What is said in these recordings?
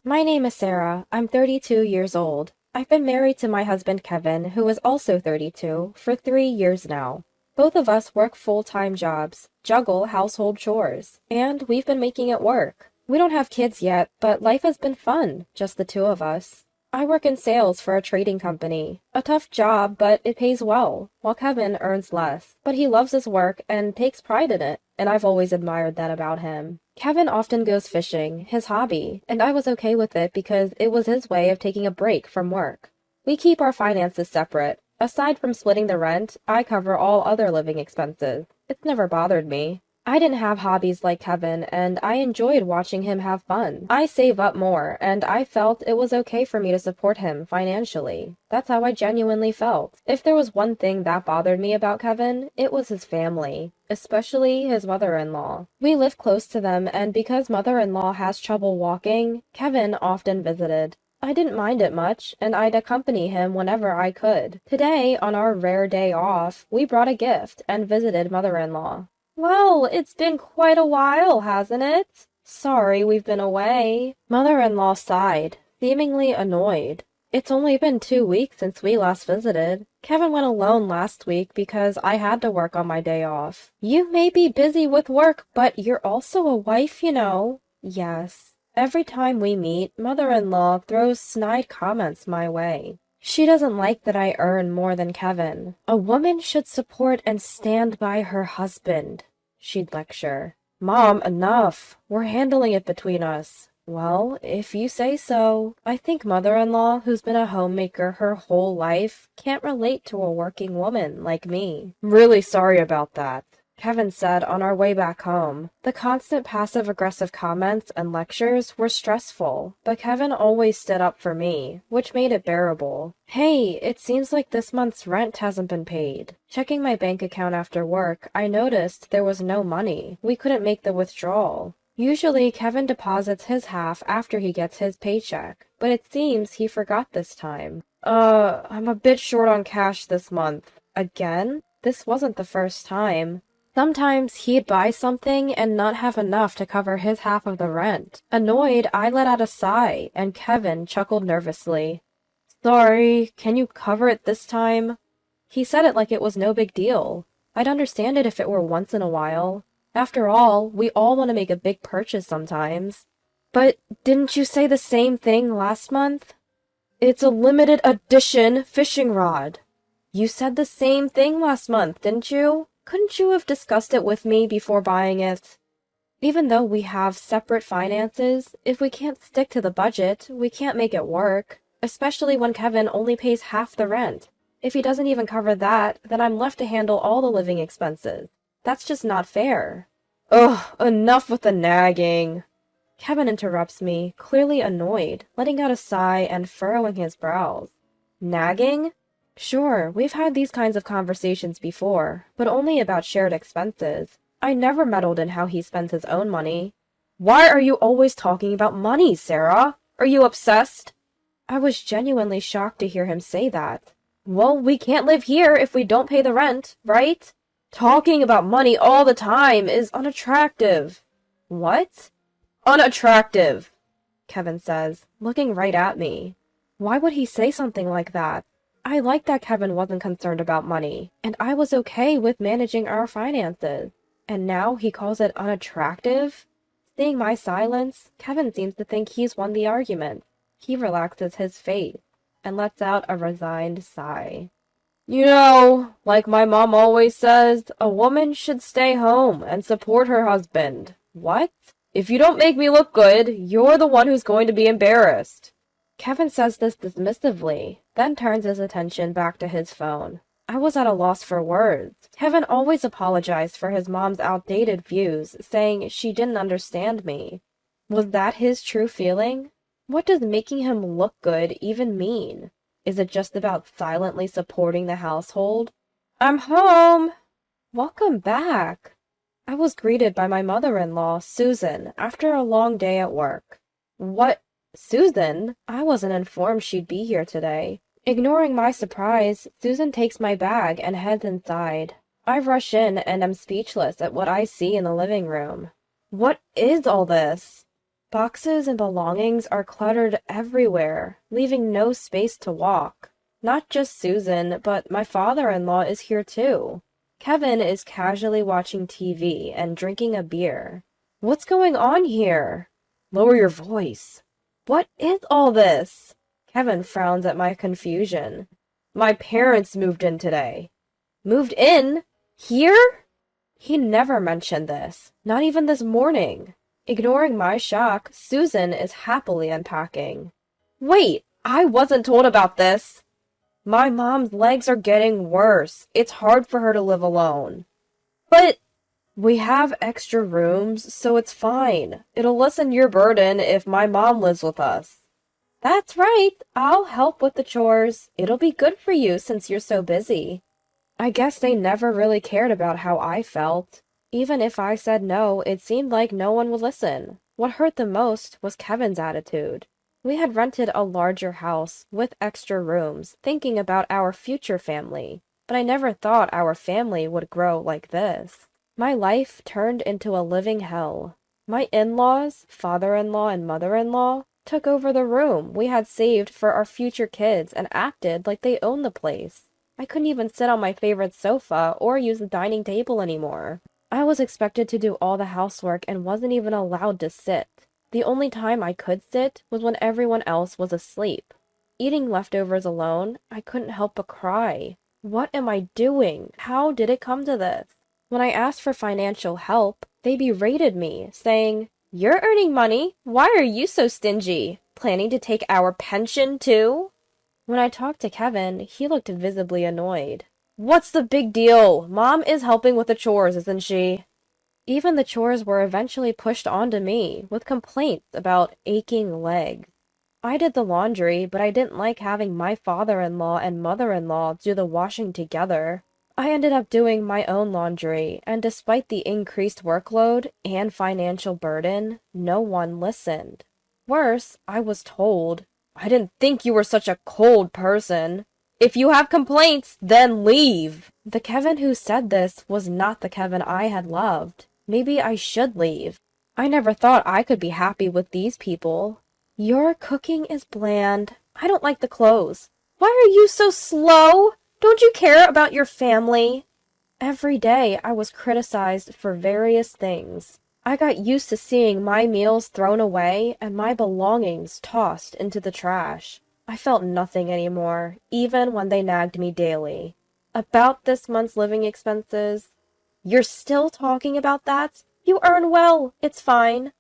My name is Sarah. I'm 32 years old. I've been married to my husband Kevin, who is also 32, for 3 years now. Both of us work full-time jobs, juggle household chores, and we've been making it work. We don't have kids yet, but life has been fun, just the two of us. I work in sales for a trading company. A tough job, but it pays well, while Kevin earns less. But he loves his work and takes pride in it, and I've always admired that about him. Kevin often goes fishing, his hobby, and I was okay with it because it was his way of taking a break from work. We keep our finances separate. Aside from splitting the rent, I cover all other living expenses. It's never bothered me. I didn't have hobbies like Kevin, and I enjoyed watching him have fun. I save up more, and I felt it was okay for me to support him financially. That's how I genuinely felt. If there was one thing that bothered me about Kevin, it was his family, especially his mother-in-law. We live close to them, and because mother-in-law has trouble walking, Kevin often visited. I didn't mind it much, and I'd accompany him whenever I could. Today, on our rare day off, we brought a gift and visited mother-in-law. Well, it's been quite a while, hasn't it? Sorry we've been away. Mother-in-law sighed, seemingly annoyed. It's only been 2 weeks since we last visited. Kevin went alone last week because I had to work on my day off. You may be busy with work, but you're also a wife, you know. Yes. Every time we meet, mother-in-law throws snide comments my way. She doesn't like that I earn more than Kevin. A woman should support and stand by her husband, she'd lecture. Mom, enough. We're handling it between us. Well, if you say so. I think mother-in-law, who's been a homemaker her whole life, can't relate to a working woman like me. I'm really sorry about that, Kevin said on our way back home. The constant passive-aggressive comments and lectures were stressful, but Kevin always stood up for me, which made it bearable. Hey, it seems like this month's rent hasn't been paid. Checking my bank account after work, I noticed there was no money. We couldn't make the withdrawal. Usually, Kevin deposits his half after he gets his paycheck, but it seems he forgot this time. I'm a bit short on cash this month. Again? This wasn't the first time. Sometimes he'd buy something and not have enough to cover his half of the rent. Annoyed, I let out a sigh, and Kevin chuckled nervously. Sorry, can you cover it this time? He said it like it was no big deal. I'd understand it if it were once in a while. After all, we all want to make a big purchase sometimes. But didn't you say the same thing last month? It's a limited edition fishing rod. You said the same thing last month, didn't you? Couldn't you have discussed it with me before buying it? Even though we have separate finances, if we can't stick to the budget, we can't make it work, especially when Kevin only pays half the rent. If he doesn't even cover that, then I'm left to handle all the living expenses. That's just not fair. Ugh, enough with the nagging. Kevin interrupts me, clearly annoyed, letting out a sigh and furrowing his brows. Nagging? Sure, we've had these kinds of conversations before, but only about shared expenses. I never meddled in how he spends his own money. Why are you always talking about money, Sarah? Are you obsessed? I was genuinely shocked to hear him say that. Well, we can't live here if we don't pay the rent, right? Talking about money all the time is unattractive. What? Unattractive, Kevin says, looking right at me. Why would he say something like that? I liked that Kevin wasn't concerned about money, and I was okay with managing our finances. And now he calls it unattractive? Seeing my silence, Kevin seems to think he's won the argument. He relaxes his face and lets out a resigned sigh. You know, like my mom always says, a woman should stay home and support her husband. What? If you don't make me look good, you're the one who's going to be embarrassed. Kevin says this dismissively, then turns his attention back to his phone. I was at a loss for words. Kevin always apologized for his mom's outdated views, saying she didn't understand me. Was that his true feeling? What does making him look good even mean? Is it just about silently supporting the household? I'm home! Welcome back! I was greeted by my mother-in-law, Susan, after a long day at work. What? Susan? I wasn't informed she'd be here today. Ignoring my surprise, Susan takes my bag and heads inside. I rush in and am speechless at what I see in the living room. What is all this? Boxes and belongings are cluttered everywhere, leaving no space to walk. Not just Susan, but my father-in-law is here too. Kevin is casually watching TV and drinking a beer. What's going on here? Lower your voice. What is all this? Kevin frowns at my confusion. My parents moved in today. Moved in? Here? He never mentioned this, not even this morning. Ignoring my shock, Susan is happily unpacking. Wait, I wasn't told about this. My mom's legs are getting worse. It's hard for her to live alone. But we have extra rooms, so it's fine. It'll lessen your burden if my mom lives with us. That's right. I'll help with the chores. It'll be good for you since you're so busy. I guess they never really cared about how I felt. Even if I said no, it seemed like no one would listen. What hurt the most was Kevin's attitude. We had rented a larger house with extra rooms, thinking about our future family, but I never thought our family would grow like this. My life turned into a living hell. My in-laws, father-in-law and mother-in-law, took over the room we had saved for our future kids and acted like they owned the place. I couldn't even sit on my favorite sofa or use the dining table anymore. I was expected to do all the housework and wasn't even allowed to sit. The only time I could sit was when everyone else was asleep. Eating leftovers alone, I couldn't help but cry. What am I doing? How did it come to this? When I asked for financial help, they berated me, saying, "You're earning money. Why are you so stingy? Planning to take our pension too?" When I talked to Kevin, he looked visibly annoyed. What's the big deal? Mom is helping with the chores, isn't she? Even the chores were eventually pushed onto me, with complaints about aching legs. I did the laundry, but I didn't like having my father-in-law and mother-in-law do the washing together. I ended up doing my own laundry, and despite the increased workload and financial burden, no one listened. Worse, I was told, "I didn't think you were such a cold person. If you have complaints, then leave." The Kevin who said this was not the Kevin I had loved. Maybe I should leave. I never thought I could be happy with these people. Your cooking is bland. I don't like the clothes. Why are you so slow? Don't you care about your family? Every day I was criticized for various things. I got used to seeing my meals thrown away and my belongings tossed into the trash. I felt nothing anymore, even when they nagged me daily. About this month's living expenses. You're still talking about that? You earn well, it's fine.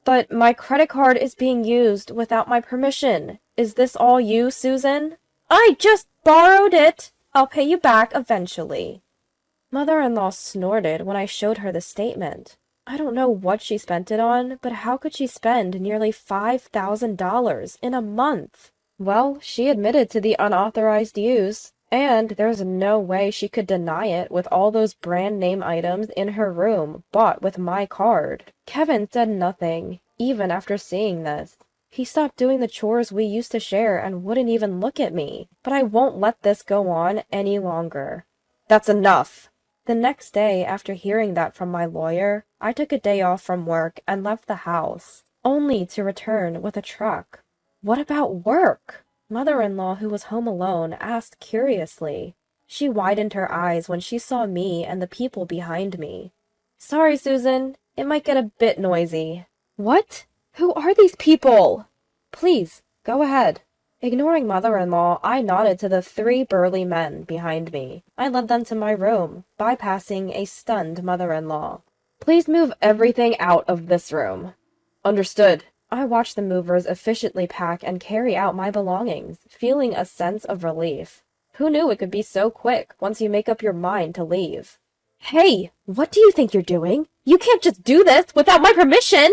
But my credit card is being used without my permission. Is this all you, Susan? I just borrowed it. I'll pay you back eventually. Mother-in-law snorted when I showed her the statement. I don't know what she spent it on, but how could she spend nearly $5,000 in a month? Well, she admitted to the unauthorized use, and there's no way she could deny it with all those brand name items in her room bought with my card. Kevin said nothing, even after seeing this. He stopped doing the chores we used to share and wouldn't even look at me, but I won't let this go on any longer. That's enough. The next day, after hearing that from my lawyer, I took a day off from work and left the house, only to return with a truck. What about work? Mother-in-law, who was home alone, asked curiously. She widened her eyes when she saw me and the people behind me. Sorry, Susan. It might get a bit noisy. What? Who are these people? Please, go ahead. Ignoring mother-in-law, I nodded to the 3 burly men behind me. I led them to my room, bypassing a stunned mother-in-law. Please move everything out of this room. Understood. I watched the movers efficiently pack and carry out my belongings, feeling a sense of relief. Who knew it could be so quick once you make up your mind to leave? Hey, what do you think you're doing? You can't just do this without my permission!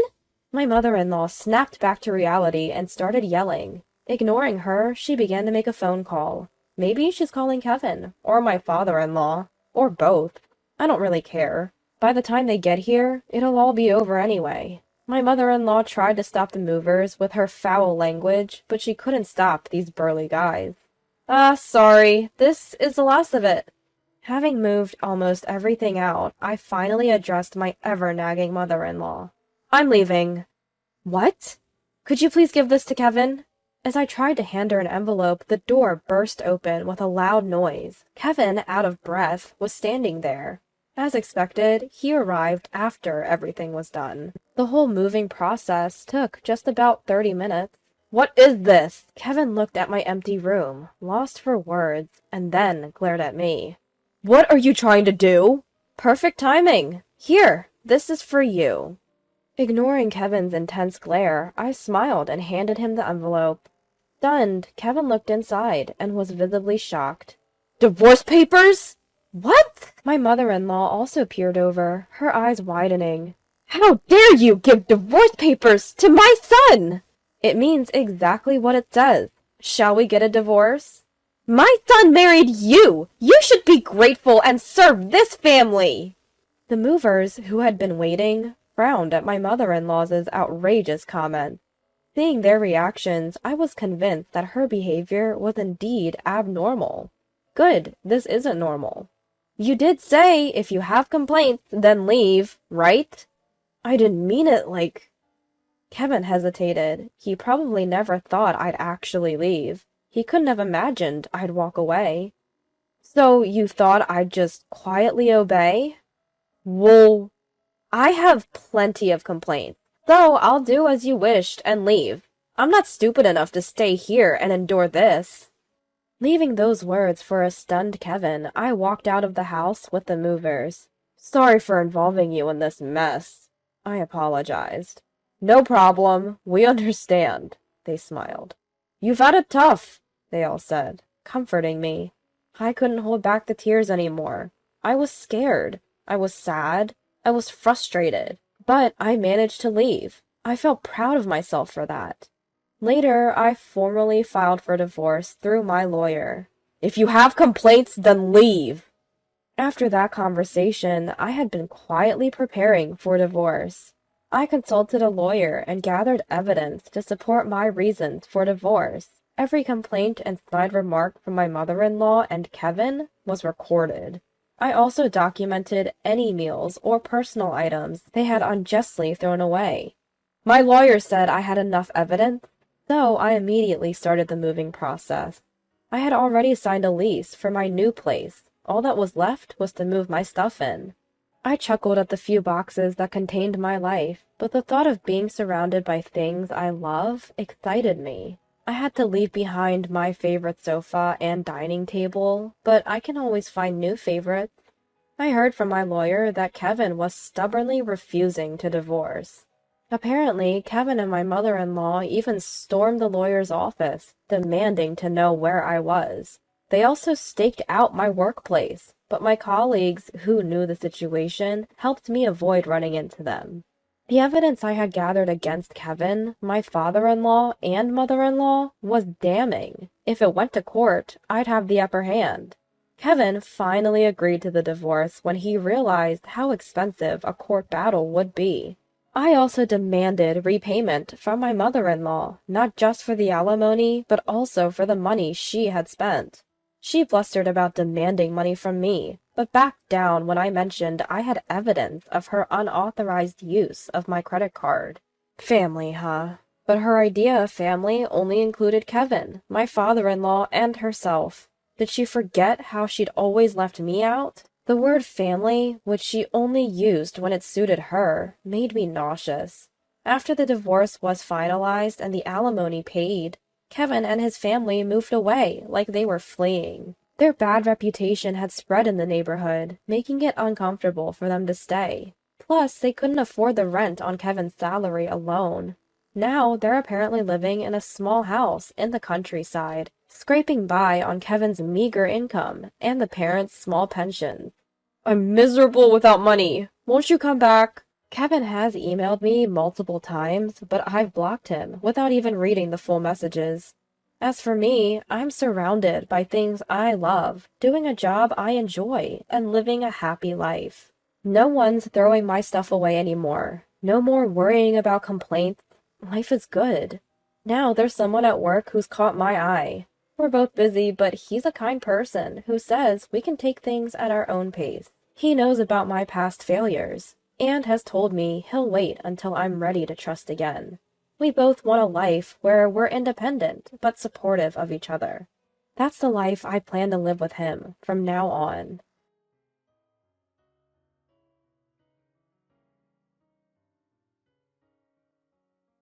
My mother-in-law snapped back to reality and started yelling. Ignoring her, she began to make a phone call. Maybe she's calling Kevin, or my father-in-law, or both. I don't really care. By the time they get here, it'll all be over anyway. My mother-in-law tried to stop the movers with her foul language, but she couldn't stop these burly guys. Sorry, this is the last of it. Having moved almost everything out, I finally addressed my ever-nagging mother-in-law. I'm leaving. What? Could you please give this to Kevin? As I tried to hand her an envelope, the door burst open with a loud noise. Kevin, out of breath, was standing there. As expected, he arrived after everything was done. The whole moving process took just about 30 minutes. What is this? Kevin looked at my empty room, lost for words, and then glared at me. What are you trying to do? Perfect timing. Here, this is for you. Ignoring Kevin's intense glare, I smiled and handed him the envelope. Stunned, Kevin looked inside and was visibly shocked. Divorce papers? What? My mother-in-law also peered over, her eyes widening. How dare you give divorce papers to my son? It means exactly what it says. Shall we get a divorce? My son married you! You should be grateful and serve this family! The movers, who had been waiting, frowned at my mother-in-law's outrageous comment. Seeing their reactions, I was convinced that her behavior was indeed abnormal. Good, this isn't normal. You did say, if you have complaints, then leave, right? I didn't mean it like... Kevin hesitated. He probably never thought I'd actually leave. He couldn't have imagined I'd walk away. So you thought I'd just quietly obey? Well, I have plenty of complaints, so I'll do as you wished and leave. I'm not stupid enough to stay here and endure this. Leaving those words for a stunned Kevin, I walked out of the house with the movers. Sorry for involving you in this mess. I apologized. No problem. We understand, they smiled. You've had it tough, they all said, comforting me. I couldn't hold back the tears anymore. I was scared. I was sad. I was frustrated. But I managed to leave. I felt proud of myself for that. Later, I formally filed for divorce through my lawyer. If you have complaints, then leave. After that conversation, I had been quietly preparing for divorce. I consulted a lawyer and gathered evidence to support my reasons for divorce. Every complaint and snide remark from my mother-in-law and Kevin was recorded. I also documented any meals or personal items they had unjustly thrown away. My lawyer said I had enough evidence, so I immediately started the moving process. I had already signed a lease for my new place. All that was left was to move my stuff in. I chuckled at the few boxes that contained my life, but the thought of being surrounded by things I love excited me. I had to leave behind my favorite sofa and dining table, but I can always find new favorites. I heard from my lawyer that Kevin was stubbornly refusing to divorce. Apparently, Kevin and my mother-in-law even stormed the lawyer's office, demanding to know where I was. They also staked out my workplace, but my colleagues, who knew the situation, helped me avoid running into them. The evidence I had gathered against Kevin, my father-in-law, and mother-in-law was damning. If it went to court, I'd have the upper hand. Kevin finally agreed to the divorce when he realized how expensive a court battle would be. I also demanded repayment from my mother-in-law, not just for the alimony, but also for the money she had spent. She blustered about demanding money from me, but backed down when I mentioned I had evidence of her unauthorized use of my credit card. Family, huh? But her idea of family only included Kevin, my father-in-law, and herself. Did she forget how she'd always left me out? The word family, which she only used when it suited her, made me nauseous. After the divorce was finalized and the alimony paid, Kevin and his family moved away like they were fleeing. Their bad reputation had spread in the neighborhood, making it uncomfortable for them to stay. Plus, they couldn't afford the rent on Kevin's salary alone. Now, they're apparently living in a small house in the countryside, scraping by on Kevin's meager income and the parents' small pensions. I'm miserable without money. Won't you come back? Kevin has emailed me multiple times, but I've blocked him without even reading the full messages. As for me, I'm surrounded by things I love, doing a job I enjoy, and living a happy life. No one's throwing my stuff away anymore. No more worrying about complaints. Life is good. Now there's someone at work who's caught my eye. We're both busy, but he's a kind person who says we can take things at our own pace. He knows about my past failures, and has told me he'll wait until I'm ready to trust again. We both want a life where we're independent, but supportive of each other. That's the life I plan to live with him from now on.